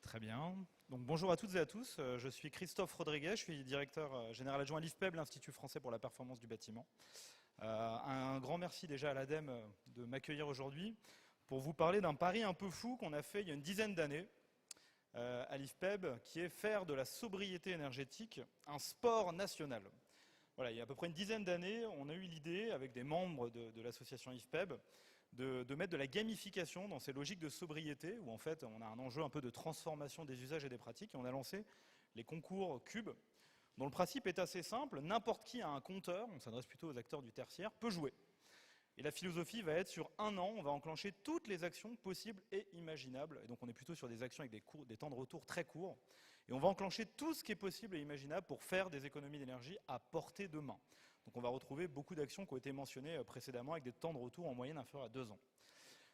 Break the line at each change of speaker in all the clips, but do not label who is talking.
Très bien. Donc, bonjour à toutes et à tous. Je suis Christophe Rodriguez, je suis directeur général adjoint à l'IFPEB, l'Institut français pour la performance du bâtiment. Un grand merci déjà à l'ADEME de m'accueillir aujourd'hui pour vous parler d'un pari un peu fou qu'on a fait il y a une dizaine d'années à l'IFPEB, qui est faire de la sobriété énergétique un sport national. Voilà, il y a à peu près une dizaine d'années, on a eu l'idée, avec des membres de l'association IFPEB, de mettre de la gamification dans ces logiques de sobriété, où en fait on a un enjeu un peu de transformation des usages et des pratiques, et on a lancé les concours Cube, dont le principe est assez simple, n'importe qui a un compteur, on s'adresse plutôt aux acteurs du tertiaire, peut jouer. Et la philosophie va être sur un an, on va enclencher toutes les actions possibles et imaginables, et donc on est plutôt sur des actions avec des temps de retour très courts, et on va enclencher tout ce qui est possible et imaginable pour faire des économies d'énergie à portée de main. Donc on va retrouver beaucoup d'actions qui ont été mentionnées précédemment avec des temps de retour en moyenne inférieurs à 2 ans.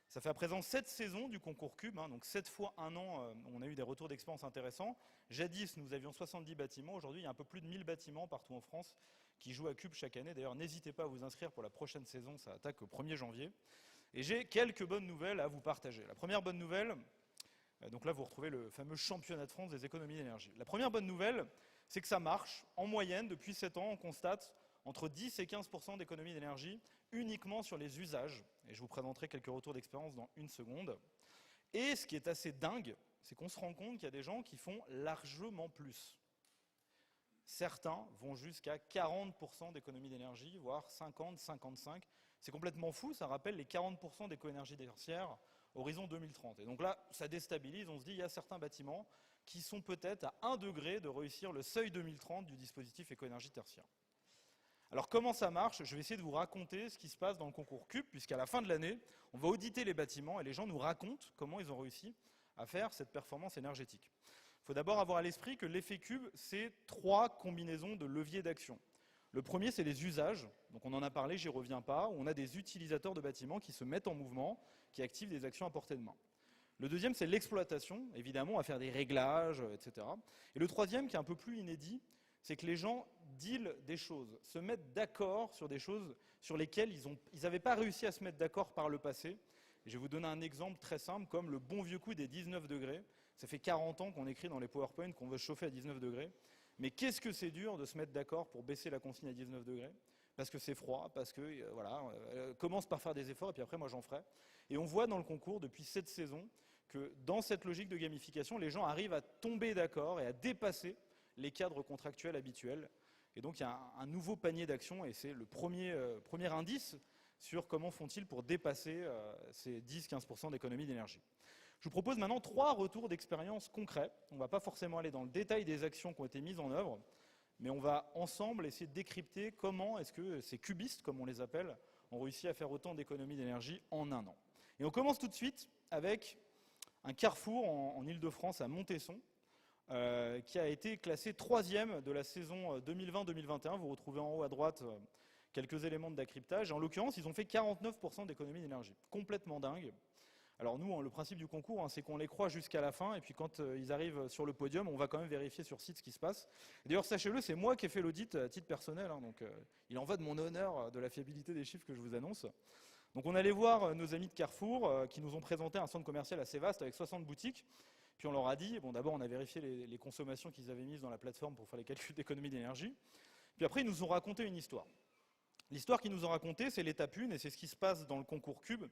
Ça fait à présent 7 saisons du concours Cube, donc 7 fois un an, on a eu des retours d'expérience intéressants. Jadis, nous avions 70 bâtiments, aujourd'hui il y a un peu plus de 1000 bâtiments partout en France qui jouent à Cube chaque année. D'ailleurs, n'hésitez pas à vous inscrire pour la prochaine saison, ça attaque au 1er janvier. Et j'ai quelques bonnes nouvelles à vous partager. La première bonne nouvelle, donc là vous retrouvez le fameux championnat de France des économies d'énergie. La première bonne nouvelle, c'est que ça marche. En moyenne, depuis 7 ans, on constate entre 10 et 15% d'économie d'énergie uniquement sur les usages. Et je vous présenterai quelques retours d'expérience dans une seconde. Et ce qui est assez dingue, c'est qu'on se rend compte qu'il y a des gens qui font largement plus. Certains vont jusqu'à 40% d'économie d'énergie, voire 50, 55. C'est complètement fou, ça rappelle les 40% d'éco-énergie tertiaire horizon 2030. Et donc là, ça déstabilise, on se dit il y a certains bâtiments qui sont peut-être à 1 degré de réussir le seuil 2030 du dispositif éco-énergie tertiaire. Alors comment ça marche? Je vais essayer de vous raconter ce qui se passe dans le concours Cube, puisqu'à la fin de l'année, on va auditer les bâtiments et les gens nous racontent comment ils ont réussi à faire cette performance énergétique. Il faut d'abord avoir à l'esprit que l'effet Cube, c'est 3 combinaisons de leviers d'action. Le premier, c'est les usages. Donc on en a parlé, j'y reviens pas, où on a des utilisateurs de bâtiments qui se mettent en mouvement, qui activent des actions à portée de main. Le deuxième, c'est l'exploitation, évidemment, à faire des réglages, etc. Et le troisième, qui est un peu plus inédit, c'est que les gens dealent des choses, se mettent d'accord sur des choses sur lesquelles ils n'avaient pas réussi à se mettre d'accord par le passé. Et je vais vous donner un exemple très simple, comme le bon vieux coup des 19 degrés. Ça fait 40 ans qu'on écrit dans les PowerPoint qu'on veut chauffer à 19 degrés. Mais qu'est-ce que c'est dur de se mettre d'accord pour baisser la consigne à 19 degrés? Parce que c'est froid, parce que, commence par faire des efforts, et puis après, moi, j'en ferai. Et on voit dans le concours, depuis 7 saisons, que dans cette logique de gamification, les gens arrivent à tomber d'accord et à dépasser les cadres contractuels habituels. Et donc, il y a un nouveau panier d'actions, et c'est le premier indice sur comment font-ils pour dépasser ces 10-15% d'économie d'énergie. Je vous propose maintenant 3 retours d'expérience concrets. On ne va pas forcément aller dans le détail des actions qui ont été mises en œuvre, mais on va ensemble essayer de décrypter comment est-ce que ces cubistes, comme on les appelle, ont réussi à faire autant d'économies d'énergie en un an. Et on commence tout de suite avec un carrefour en Ile-de-France, à Montesson, qui a été classé 3e de la saison 2020-2021. Vous retrouvez en haut à droite quelques éléments de décryptage. En l'occurrence, ils ont fait 49% d'économie d'énergie. Complètement dingue. Alors nous, le principe du concours, c'est qu'on les croit jusqu'à la fin, et puis quand ils arrivent sur le podium, on va quand même vérifier sur site ce qui se passe. D'ailleurs, sachez-le, c'est moi qui ai fait l'audit à titre personnel, donc il en va de mon honneur, de la fiabilité des chiffres que je vous annonce. Donc on allait voir nos amis de Carrefour, qui nous ont présenté un centre commercial assez vaste, avec 60 boutiques. Puis on leur a dit, d'abord on a vérifié les consommations qu'ils avaient mises dans la plateforme pour faire les calculs d'économie d'énergie. Puis après, ils nous ont raconté une histoire. L'histoire qu'ils nous ont racontée, c'est l'étape 1, et c'est ce qui se passe dans le concours Cube.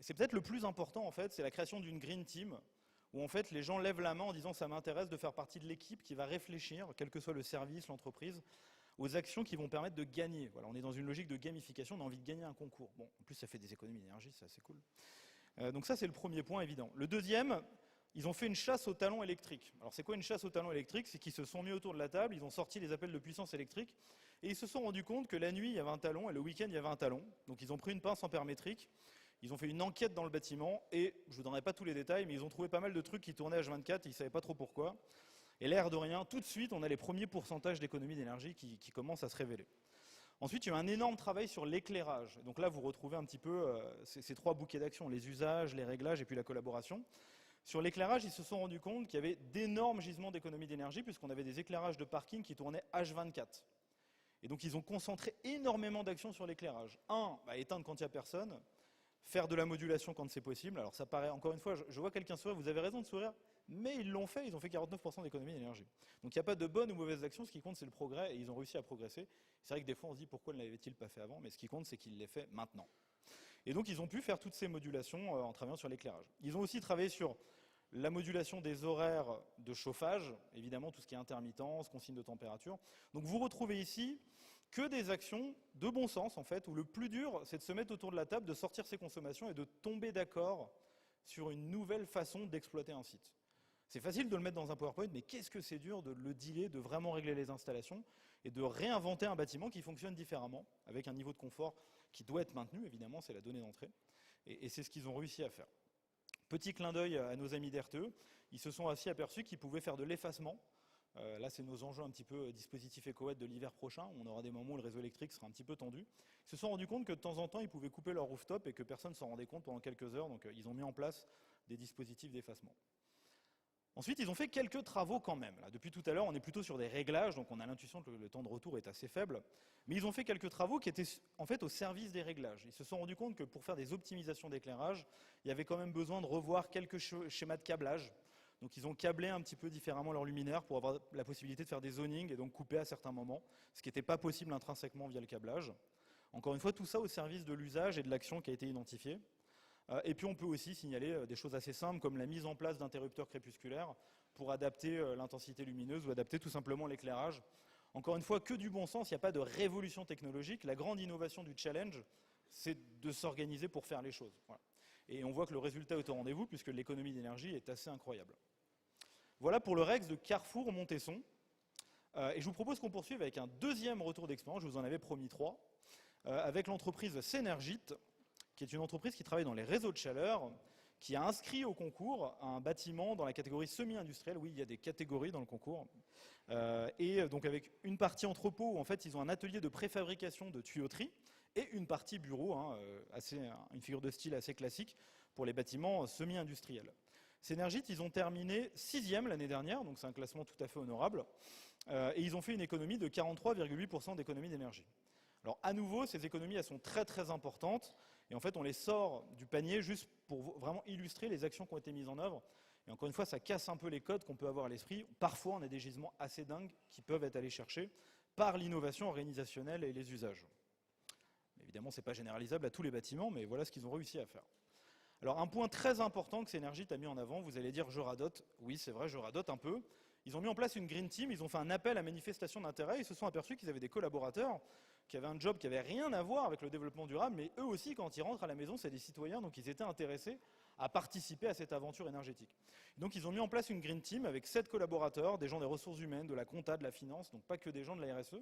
C'est peut-être le plus important, en fait, c'est la création d'une Green Team, où en fait les gens lèvent la main en disant « ça m'intéresse de faire partie de l'équipe qui va réfléchir, quel que soit le service, l'entreprise, aux actions qui vont permettre de gagner ». Voilà, on est dans une logique de gamification, on a envie de gagner un concours. Bon, en plus ça fait des économies d'énergie, c'est assez cool. Donc ça c'est le premier point évident. Le deuxième, ils ont fait une chasse au talon électrique. Alors c'est quoi une chasse au talon électrique? C'est qu'ils se sont mis autour de la table, ils ont sorti les appels de puissance électrique, et ils se sont rendus compte que la nuit il y avait un talon, et le week-end il y avait un talon. Donc ils ont pris une pince ampère-métrique. Ils ont fait une enquête dans le bâtiment et, je ne vous donnerai pas tous les détails, mais ils ont trouvé pas mal de trucs qui tournaient H24 et ils ne savaient pas trop pourquoi. Et l'air de rien, tout de suite, on a les premiers pourcentages d'économie d'énergie qui commencent à se révéler. Ensuite, il y a eu un énorme travail sur l'éclairage. Donc là, vous retrouvez un petit peu ces 3 bouquets d'actions, les usages, les réglages et puis la collaboration. Sur l'éclairage, ils se sont rendus compte qu'il y avait d'énormes gisements d'économie d'énergie puisqu'on avait des éclairages de parking qui tournaient H24. Et donc, ils ont concentré énormément d'actions sur l'éclairage. Éteindre quand il n'y a personne. faire de la modulation quand c'est possible. Alors ça paraît, encore une fois, je vois quelqu'un sourire, vous avez raison de sourire, mais ils l'ont fait, ils ont fait 49% d'économie d'énergie. Donc il n'y a pas de bonnes ou mauvaises actions, ce qui compte c'est le progrès, et ils ont réussi à progresser. C'est vrai que des fois on se dit pourquoi ne l'avaient-ils pas fait avant, mais ce qui compte c'est qu'ils l'aient fait maintenant. Et donc ils ont pu faire toutes ces modulations en travaillant sur l'éclairage. Ils ont aussi travaillé sur la modulation des horaires de chauffage, évidemment tout ce qui est intermittence, consigne de température. Donc vous retrouvez ici que des actions de bon sens, en fait, où le plus dur, c'est de se mettre autour de la table, de sortir ses consommations et de tomber d'accord sur une nouvelle façon d'exploiter un site. C'est facile de le mettre dans un PowerPoint, mais qu'est-ce que c'est dur de le dealer, de vraiment régler les installations et de réinventer un bâtiment qui fonctionne différemment, avec un niveau de confort qui doit être maintenu, évidemment, c'est la donnée d'entrée. Et c'est ce qu'ils ont réussi à faire. Petit clin d'œil à nos amis d'RTE, ils se sont aussi aperçus qu'ils pouvaient faire de l'effacement. Là, c'est nos enjeux un petit peu dispositifs éco-web de l'hiver prochain. On aura des moments où le réseau électrique sera un petit peu tendu. Ils se sont rendus compte que de temps en temps, ils pouvaient couper leur rooftop et que personne ne s'en rendait compte pendant quelques heures. Donc, ils ont mis en place des dispositifs d'effacement. Ensuite, ils ont fait quelques travaux quand même. Là, depuis tout à l'heure, on est plutôt sur des réglages, donc on a l'intuition que le temps de retour est assez faible. Mais ils ont fait quelques travaux qui étaient en fait au service des réglages. Ils se sont rendus compte que pour faire des optimisations d'éclairage, il y avait quand même besoin de revoir quelques schémas de câblage. Donc ils ont câblé un petit peu différemment leurs luminaires pour avoir la possibilité de faire des zonings et donc couper à certains moments, ce qui n'était pas possible intrinsèquement via le câblage. Encore une fois, tout ça au service de l'usage et de l'action qui a été identifiée. Et puis on peut aussi signaler des choses assez simples comme la mise en place d'interrupteurs crépusculaires pour adapter l'intensité lumineuse ou adapter tout simplement l'éclairage. Encore une fois, que du bon sens, il n'y a pas de révolution technologique. La grande innovation du challenge, c'est de s'organiser pour faire les choses. Voilà. Et on voit que le résultat est au rendez-vous puisque l'économie d'énergie est assez incroyable. Voilà pour le Rex de Carrefour-Montesson. Et je vous propose qu'on poursuive avec un deuxième retour d'expérience, je vous en avais promis 3, avec l'entreprise Senergit, qui est une entreprise qui travaille dans les réseaux de chaleur, qui a inscrit au concours un bâtiment dans la catégorie semi-industrielle. Oui, il y a des catégories dans le concours. Et donc avec une partie entrepôt où en fait ils ont un atelier de préfabrication de tuyauterie et une partie bureau, une figure de style assez classique pour les bâtiments semi-industriels. Senergit, ils ont terminé 6e l'année dernière, donc c'est un classement tout à fait honorable, et ils ont fait une économie de 43,8% d'économie d'énergie. Alors à nouveau, ces économies, elles sont très très importantes, et en fait on les sort du panier juste pour vraiment illustrer les actions qui ont été mises en œuvre. Et encore une fois, ça casse un peu les codes qu'on peut avoir à l'esprit. Parfois, on a des gisements assez dingues qui peuvent être allés chercher par l'innovation organisationnelle et les usages. Évidemment, ce n'est pas généralisable à tous les bâtiments, mais voilà ce qu'ils ont réussi à faire. Alors un point très important que Senergit a mis en avant, vous allez dire je radote, oui c'est vrai, je radote un peu. Ils ont mis en place une Green Team, ils ont fait un appel à manifestation d'intérêt, ils se sont aperçus qu'ils avaient des collaborateurs qui avaient un job qui n'avait rien à voir avec le développement durable, mais eux aussi quand ils rentrent à la maison c'est des citoyens, donc ils étaient intéressés à participer à cette aventure énergétique. Donc ils ont mis en place une Green Team avec 7 collaborateurs, des gens des ressources humaines, de la compta, de la finance, donc pas que des gens de la RSE,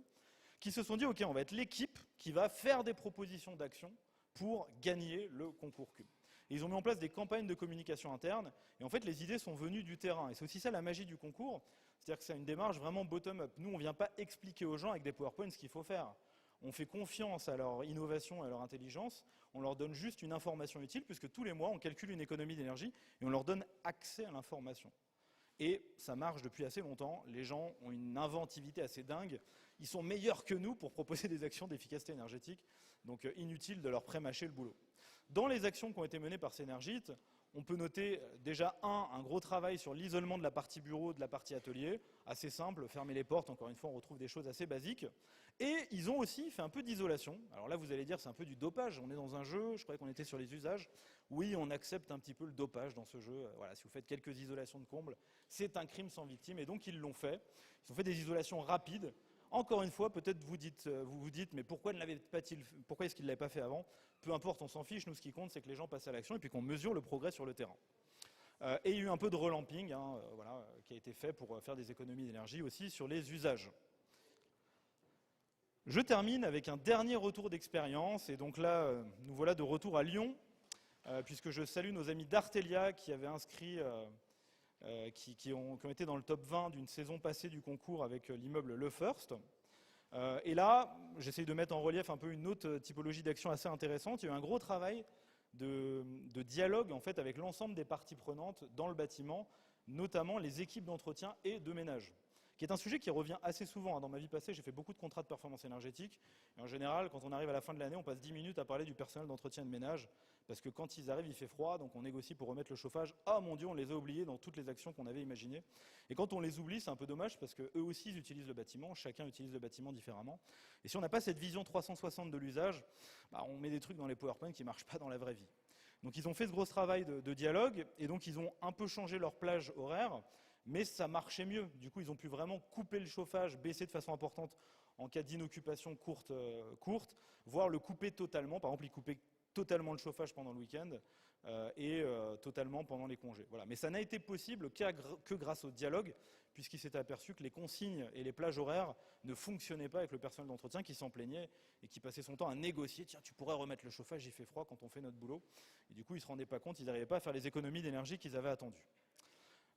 qui se sont dit ok on va être l'équipe qui va faire des propositions d'action pour gagner le concours Cube. Ils ont mis en place des campagnes de communication interne, et en fait les idées sont venues du terrain. Et c'est aussi ça la magie du concours, c'est-à-dire que c'est une démarche vraiment bottom-up. Nous, on ne vient pas expliquer aux gens avec des PowerPoints ce qu'il faut faire. On fait confiance à leur innovation et à leur intelligence, on leur donne juste une information utile, puisque tous les mois, on calcule une économie d'énergie, et on leur donne accès à l'information. Et ça marche depuis assez longtemps, les gens ont une inventivité assez dingue, ils sont meilleurs que nous pour proposer des actions d'efficacité énergétique, donc inutile de leur pré-mâcher le boulot. Dans les actions qui ont été menées par Senergit, on peut noter déjà un gros travail sur l'isolement de la partie bureau, de la partie atelier, assez simple, fermer les portes, encore une fois on retrouve des choses assez basiques. Et ils ont aussi fait un peu d'isolation. Alors là vous allez dire c'est un peu du dopage, on est dans un jeu, je croyais qu'on était sur les usages. Oui, on accepte un petit peu le dopage dans ce jeu. Voilà, si vous faites quelques isolations de combles, c'est un crime sans victime, et donc ils l'ont fait. Ils ont fait des isolations rapides. Encore une fois, peut-être vous vous dites, mais pourquoi est-ce qu'ils ne l'avaient pas fait avant? Peu importe, on s'en fiche, nous ce qui compte c'est que les gens passent à l'action et puis qu'on mesure le progrès sur le terrain. Et il y a eu un peu de relamping qui a été fait pour faire des économies d'énergie aussi sur les usages. Je termine avec un dernier retour d'expérience, et donc là, nous voilà de retour à Lyon, puisque je salue nos amis d'Artelia qui avaient inscrit... qui ont été dans le top 20 d'une saison passée du concours avec l'immeuble Le First. Et là, j'essaye de mettre en relief un peu une autre typologie d'action assez intéressante. Il y a eu un gros travail de dialogue en fait, avec l'ensemble des parties prenantes dans le bâtiment, notamment les équipes d'entretien et de ménage. qui est un sujet qui revient assez souvent. Dans ma vie passée, j'ai fait beaucoup de contrats de performance énergétique. Et en général, quand on arrive à la fin de l'année, on passe 10 minutes à parler du personnel d'entretien et de ménage, parce que quand ils arrivent, il fait froid, donc on négocie pour remettre le chauffage. Ah mon Dieu, on les a oubliés dans toutes les actions qu'on avait imaginées. Et quand on les oublie, c'est un peu dommage, parce qu'eux aussi ils utilisent le bâtiment, chacun utilise le bâtiment différemment. Et si on n'a pas cette vision 360 de l'usage, on met des trucs dans les PowerPoint qui ne marchent pas dans la vraie vie. Donc ils ont fait ce gros travail de dialogue, et donc ils ont un peu changé leur plage horaire, mais ça marchait mieux. Du coup, ils ont pu vraiment couper le chauffage, baisser de façon importante en cas d'inoccupation courte, voire le couper totalement. Par exemple, ils coupaient totalement le chauffage pendant le week-end et totalement pendant les congés. Voilà. Mais ça n'a été possible que grâce au dialogue, puisqu'il s'est aperçu que les consignes et les plages horaires ne fonctionnaient pas avec le personnel d'entretien qui s'en plaignait et qui passait son temps à négocier. Tiens, tu pourrais remettre le chauffage, il fait froid quand on fait notre boulot. Et du coup, ils ne se rendaient pas compte, ils n'arrivaient pas à faire les économies d'énergie qu'ils avaient attendues.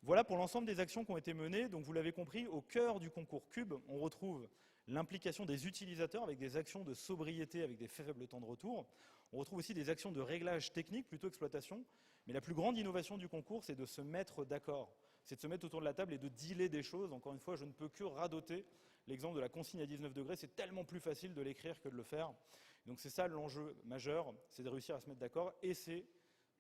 Voilà pour l'ensemble des actions qui ont été menées. Donc vous l'avez compris, au cœur du concours Cube, on retrouve l'implication des utilisateurs avec des actions de sobriété avec des faibles temps de retour. On retrouve aussi des actions de réglage technique, plutôt exploitation. Mais la plus grande innovation du concours, c'est de se mettre d'accord. C'est de se mettre autour de la table et de dealer des choses. Encore une fois, je ne peux que radoter l'exemple de la consigne à 19 degrés. C'est tellement plus facile de l'écrire que de le faire. Donc c'est ça l'enjeu majeur, c'est de réussir à se mettre d'accord. Et c'est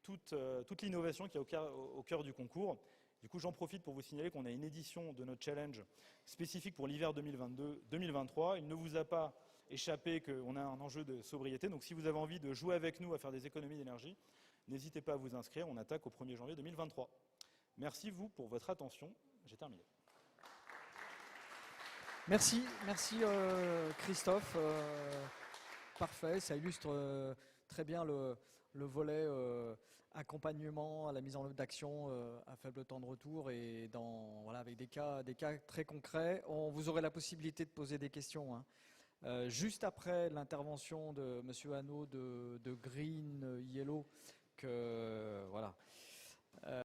toute l'innovation qui est au cœur du concours. Du coup, j'en profite pour vous signaler qu'on a une édition de notre challenge spécifique pour l'hiver 2022-2023. Il ne vous a pas échappé qu'on a un enjeu de sobriété. Donc, si vous avez envie de jouer avec nous à faire des économies d'énergie, n'hésitez pas à vous inscrire. On attaque au 1er janvier 2023. Merci, vous, pour votre attention. J'ai terminé.
Merci Christophe. Parfait, ça illustre très bien le volet accompagnement à la mise en œuvre d'actions à faible temps de retour et avec des cas très concrets. Vous aurez la possibilité de poser des questions. Juste après l'intervention de M. Hanaud de Green Yellow,